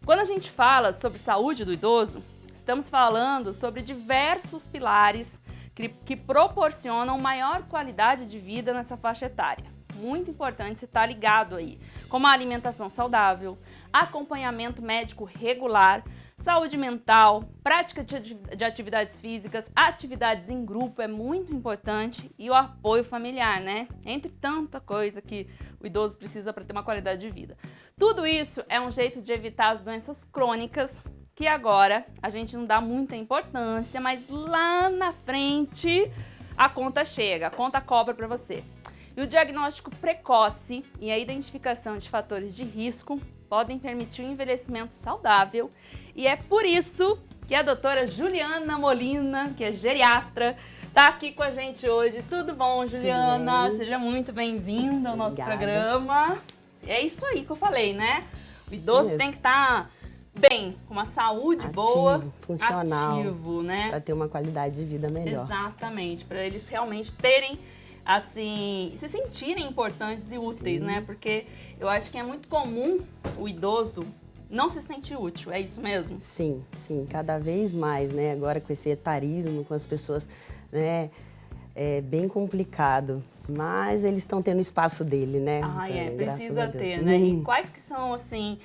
Quando a gente fala sobre saúde do idoso, estamos falando sobre diversos pilares que proporcionam maior qualidade de vida nessa faixa etária. Muito importante você estar ligado aí, como a alimentação saudável, acompanhamento médico regular, saúde mental, prática de atividades físicas, atividades em grupo é muito importante e o apoio familiar, né? Entre tanta coisa que o idoso precisa para ter uma qualidade de vida. Tudo isso é um jeito de evitar as doenças crônicas, que agora a gente não dá muita importância, mas lá na frente a conta chega, a conta cobra para você. E o diagnóstico precoce e a identificação de fatores de risco podem permitir um envelhecimento saudável. E é por isso que a doutora Juliana Molina, que é geriatra, está aqui com a gente hoje. Tudo bom, Juliana? Tudo bem. Seja muito bem-vinda ao nosso programa. É isso aí que eu falei, né? O idoso tem que estar bem, com uma saúde boa, funcional, ativo, né? Para ter uma qualidade de vida melhor. Exatamente, para eles realmente terem, assim, se sentirem importantes e úteis, né? Porque eu acho que é muito comum o idoso não se sentir útil, é isso mesmo? Sim, cada vez mais, né? Agora com esse etarismo, com as pessoas, né? É bem complicado, mas eles estão tendo o espaço dele, né? Precisa ter, né? E quais que são, assim,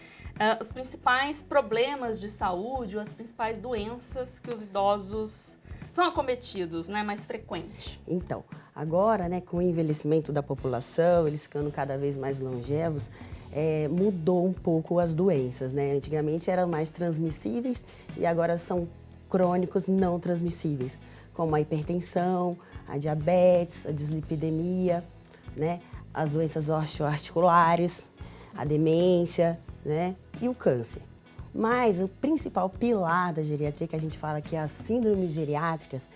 os principais problemas de saúde, ou as principais doenças que os idosos são acometidos, né, mais frequente? Então, agora, né, com o envelhecimento da população, eles ficando cada vez mais longevos, mudou um pouco as doenças, né? Antigamente eram mais transmissíveis e agora são crônicos não transmissíveis, como a hipertensão, a diabetes, a dislipidemia, né? As doenças osteoarticulares, a demência, né? E o câncer. Mas o principal pilar da geriatria, que a gente fala que é as síndromes geriátricas,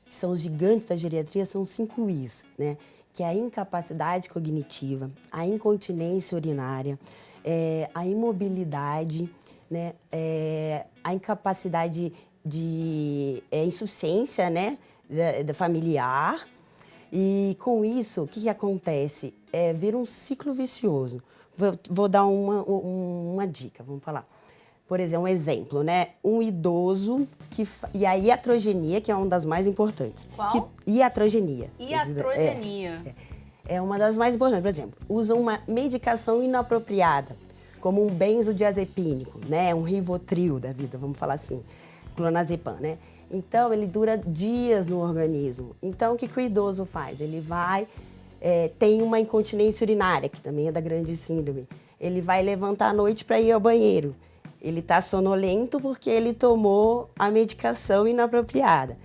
que são os gigantes da geriatria, são os 5 Is, né? Que é a incapacidade cognitiva, a incontinência urinária, a imobilidade, né? A incapacidade de insuficiência, né? Da familiar. E com isso, o que acontece? Vira um ciclo vicioso. Vou dar uma dica, vamos falar. Por exemplo, um exemplo, né? Um idoso e a iatrogenia, que é uma das mais importantes. Qual? Iatrogenia. Iatrogenia. É uma das mais importantes. Por exemplo, usam uma medicação inapropriada, como um benzodiazepínico, né? Um Rivotril da vida, vamos falar assim, clonazepam, né? Então, ele dura dias no organismo. Então, o que o idoso faz? Ele vai, tem uma incontinência urinária, que também é da grande síndrome. Ele vai levantar à noite para ir ao banheiro. Ele está sonolento porque ele tomou a medicação inapropriada.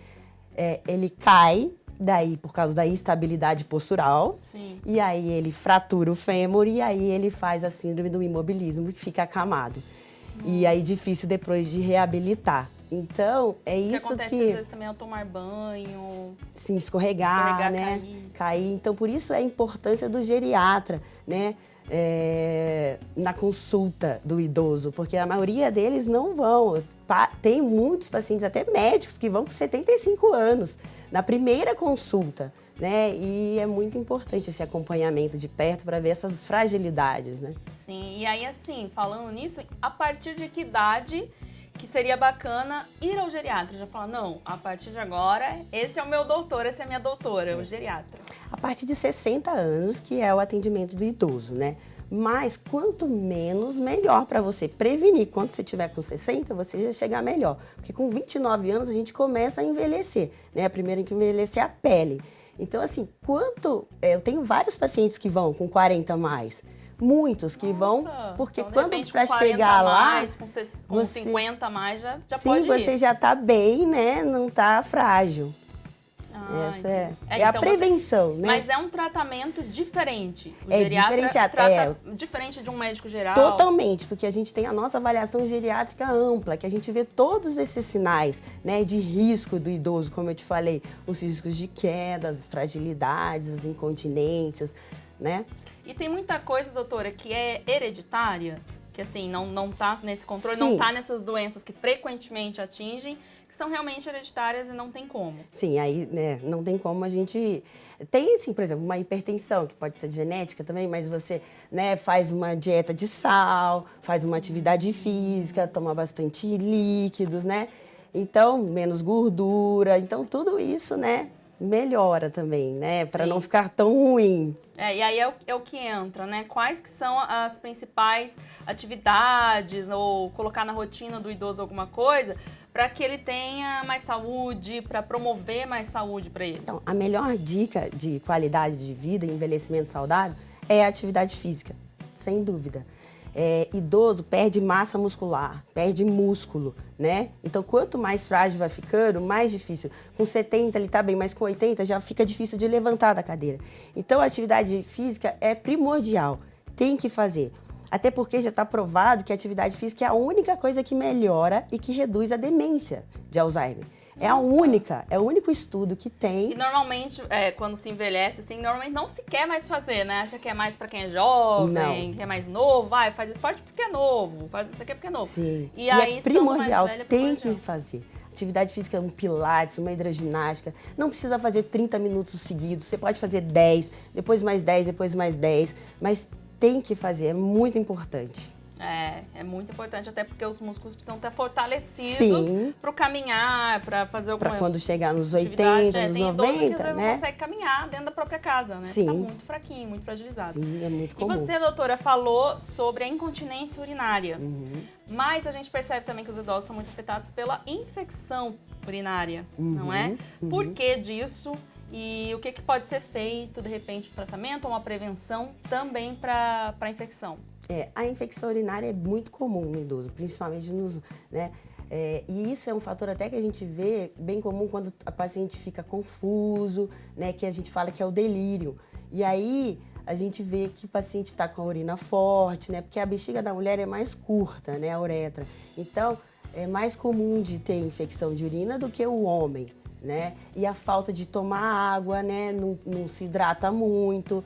Ele cai, daí por causa da instabilidade postural. Sim. E aí ele fratura o fêmur e aí ele faz a síndrome do imobilismo, que fica acamado. E aí difícil depois de reabilitar. Então, isso que acontece às vezes também ao tomar banho. Sim, escorregar, né? Cair. Então, por isso é a importância do geriatra, né? Na consulta do idoso, porque a maioria deles não vão. Tem muitos pacientes, até médicos, que vão com 75 anos na primeira consulta, né? E é muito importante esse acompanhamento de perto para ver essas fragilidades, né? Sim, e aí assim, falando nisso, a partir de que idade que seria bacana ir ao geriatra? Já fala, não, a partir de agora, esse é o meu doutor, essa é a minha doutora, o geriatra. A partir de 60 anos, que é o atendimento do idoso, né? Mas quanto menos, melhor para você prevenir. Quando você tiver com 60, você já chegar melhor. Porque com 29 anos a gente começa a envelhecer, né? A primeira que envelhecer é a pele. Então, assim, eu tenho vários pacientes que vão com 40 a mais. Muitos que vão, porque então, quando para chegar lá, com 50 a mais já sim, pode ir. Você já tá bem, né? Não tá frágil. Essa é a prevenção, né? Mas é um tratamento diferente. O diferenciado. Trata diferente de um médico geral. Totalmente, porque a gente tem a nossa avaliação geriátrica ampla, que a gente vê todos esses sinais, né, de risco do idoso, como eu te falei, os riscos de queda, as fragilidades, as incontinências, né? E tem muita coisa, doutora, que é hereditária? que assim, não tá nesse controle, Sim. não tá nessas doenças que frequentemente atingem, que são realmente hereditárias e não tem como. Sim, aí, né, não tem como a gente... Tem, assim, por exemplo, uma hipertensão, que pode ser genética também, mas você, né, faz uma dieta de sal, faz uma atividade física, toma bastante líquidos, né? Então, menos gordura. Então, tudo isso, né, melhora também, né? Para não ficar tão ruim. E aí é o que entra, né? Quais que são as principais atividades ou colocar na rotina do idoso alguma coisa para que ele tenha mais saúde, para promover mais saúde para ele? Então, a melhor dica de qualidade de vida e envelhecimento saudável é a atividade física, sem dúvida. Idoso perde massa muscular, perde músculo, né? Então, quanto mais frágil vai ficando, mais difícil. Com 70 ele tá bem, mas com 80 já fica difícil de levantar da cadeira. Então, a atividade física é primordial, tem que fazer. Até porque já está provado que a atividade física é a única coisa que melhora e que reduz a demência de Alzheimer. É o único estudo que tem. E normalmente, quando se envelhece, assim, normalmente não se quer mais fazer, né? Acha que é mais pra quem é jovem, que é mais novo, faz esporte porque é novo, faz isso aqui porque é novo. Sim. E aí, é primordial, mais velha, tem que fazer. Atividade física, um pilates, uma hidroginástica. Não precisa fazer 30 minutos seguidos, você pode fazer 10, depois mais 10, depois mais 10, mas tem que fazer, é muito importante. É muito importante, até porque os músculos precisam estar fortalecidos para o caminhar, para fazer alguma Para quando chegar nos 80, nos 90, que né? Não consegue caminhar dentro da própria casa, né? Sim. Tá muito fraquinho, muito fragilizado. Sim, é muito comum. E você, doutora, falou sobre a incontinência urinária. Mas a gente percebe também que os idosos são muito afetados pela infecção urinária, não é? Por que disso? E o que pode ser feito, de repente, um tratamento ou uma prevenção também para a infecção? A infecção urinária é muito comum no idoso, principalmente nos, né? E isso é um fator até que a gente vê bem comum quando a paciente fica confuso, né? Que a gente fala que é o delírio. E aí a gente vê que o paciente está com a urina forte, né? Porque a bexiga da mulher é mais curta, né? A uretra. Então, é mais comum de ter infecção de urina do que o homem, né? E a falta de tomar água, né? Não se hidrata muito.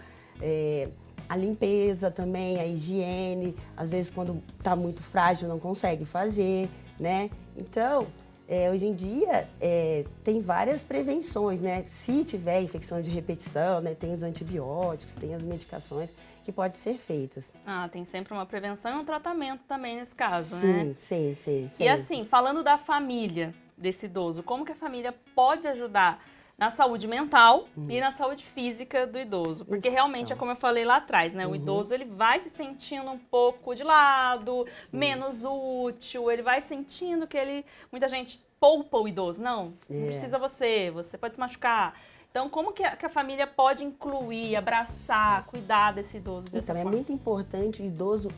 A limpeza também, a higiene, às vezes quando está muito frágil não consegue fazer, né? Então, hoje em dia tem várias prevenções, né? Se tiver infecção de repetição, né? Tem os antibióticos, tem as medicações que podem ser feitas. Tem sempre uma prevenção e um tratamento também nesse caso, né? Sim. E assim, falando da família desse idoso, como que a família pode ajudar na saúde mental e na saúde física do idoso? Porque realmente é como eu falei lá atrás, né? O idoso, ele vai se sentindo um pouco de lado, menos útil, ele vai sentindo que muita gente poupa o idoso. Não precisa você pode se machucar. Então, como que a família pode incluir, abraçar, cuidar desse idoso dessa forma? É muito importante o idoso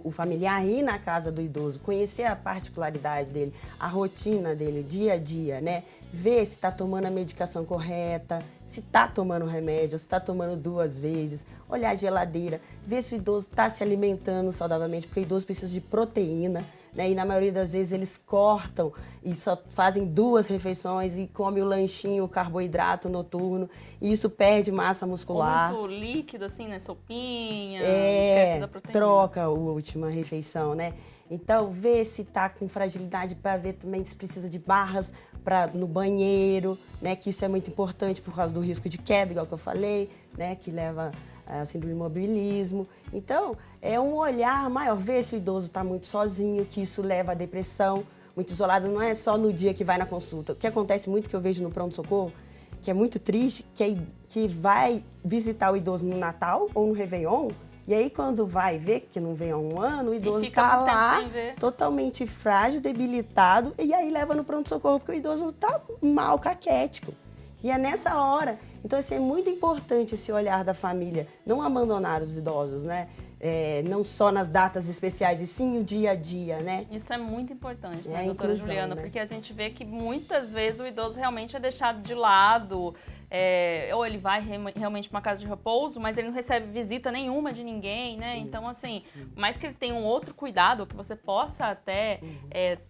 o familiar ir na casa do idoso, conhecer a particularidade dele, a rotina dele, dia a dia, né? Ver se está tomando a medicação correta, se está tomando remédio, se está tomando 2 vezes, olhar a geladeira, ver se o idoso está se alimentando saudavelmente, porque o idoso precisa de proteína, né? E na maioria das vezes eles cortam e só fazem 2 refeições e comem o lanchinho, o carboidrato noturno, e isso perde massa muscular. Ou muito líquido, assim, né? Sopinha, esquece da proteína. Troca a última refeição, né? Então, vê se tá com fragilidade para ver também se precisa de barras no banheiro, né? Que isso é muito importante por causa do risco de queda, igual que eu falei, né? Que leva a síndrome do imobilismo. Então, é um olhar maior, ver se o idoso está muito sozinho, que isso leva à depressão, muito isolado, não é só no dia que vai na consulta. O que acontece muito, que eu vejo no pronto-socorro, que é muito triste, que vai visitar o idoso no Natal ou no Réveillon, e aí quando vai ver, que não vem há 1 ano, o idoso está lá, totalmente frágil, debilitado, e aí leva no pronto-socorro, porque o idoso está mal, caquético. E é nessa hora. Então, assim, é muito importante esse olhar da família, não abandonar os idosos, né? Não só nas datas especiais, e sim o dia a dia, né? Isso é muito importante, né, doutora Juliana? Né? Porque a gente vê que muitas vezes o idoso realmente é deixado de lado, ou ele vai realmente para uma casa de repouso, mas ele não recebe visita nenhuma de ninguém, né? Sim, então, assim, mais que ele tenha um outro cuidado, que você possa até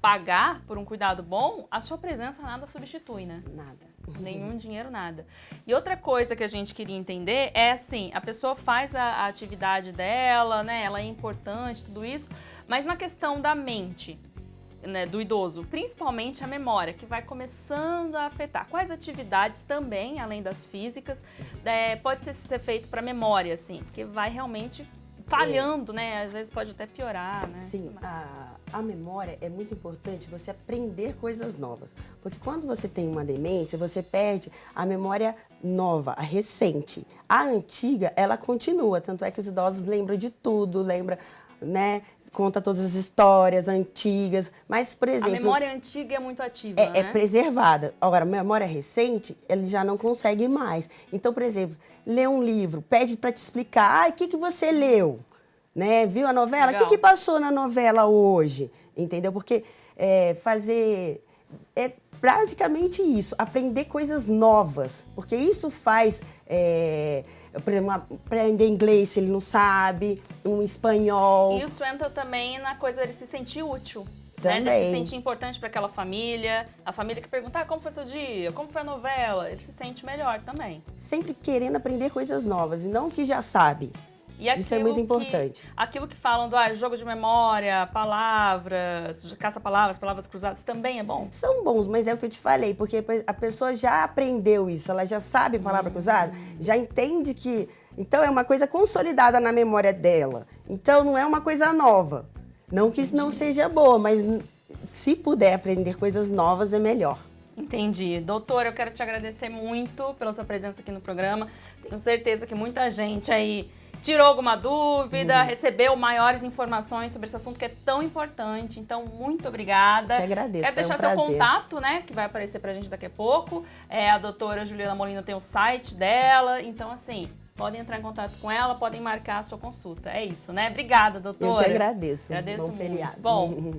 pagar por um cuidado bom, a sua presença nada substitui, né? Nada. Nenhum dinheiro, nada. E outra coisa que a gente queria entender é assim, a pessoa faz a atividade dela, né? Ela é importante, tudo isso, mas na questão da mente, né, do idoso, principalmente a memória, que vai começando a afetar. Quais atividades também, além das físicas, pode ser feito para memória, assim, porque vai realmente falhando, né? Às vezes pode até piorar, né? Sim, a memória é muito importante você aprender coisas novas. Porque quando você tem uma demência, você perde a memória nova, a recente. A antiga, ela continua, tanto é que os idosos lembram de tudo, lembra, né? Conta todas as histórias antigas, mas, por exemplo... A memória antiga é muito ativa, é né? preservada. Agora, a memória recente, ele já não consegue mais. Então, por exemplo, lê um livro, pede para te explicar, o que você leu? Né? Viu a novela? O que passou na novela hoje? Entendeu? Porque fazer... É basicamente isso, aprender coisas novas. Porque isso faz... por exemplo, aprender inglês se ele não sabe, um espanhol. Isso entra também na coisa dele se sentir útil. Também. Né? Ele se sentir importante para aquela família. A família que pergunta, como foi seu dia? Como foi a novela? Ele se sente melhor também. Sempre querendo aprender coisas novas e não o que já sabe. E isso é muito importante. Aquilo que falam do jogo de memória, palavras, caça-palavras, palavras cruzadas, também é bom? São bons, mas é o que eu te falei, porque a pessoa já aprendeu isso, ela já sabe palavra cruzada, já entende que... Então, é uma coisa consolidada na memória dela. Então, não é uma coisa nova. Não que isso não seja boa, mas se puder aprender coisas novas, é melhor. Entendi. Doutora, eu quero te agradecer muito pela sua presença aqui no programa. Tenho certeza que muita gente aí tirou alguma dúvida, recebeu maiores informações sobre esse assunto que é tão importante. Então, muito obrigada. Que agradeço, quero deixar seu contato, né, que vai aparecer pra gente daqui a pouco. A doutora Juliana Molina tem o site dela. Então, assim, podem entrar em contato com ela, podem marcar a sua consulta. É isso, né? Obrigada, doutora. Eu que agradeço. Agradeço Bom muito. feriado. Bom,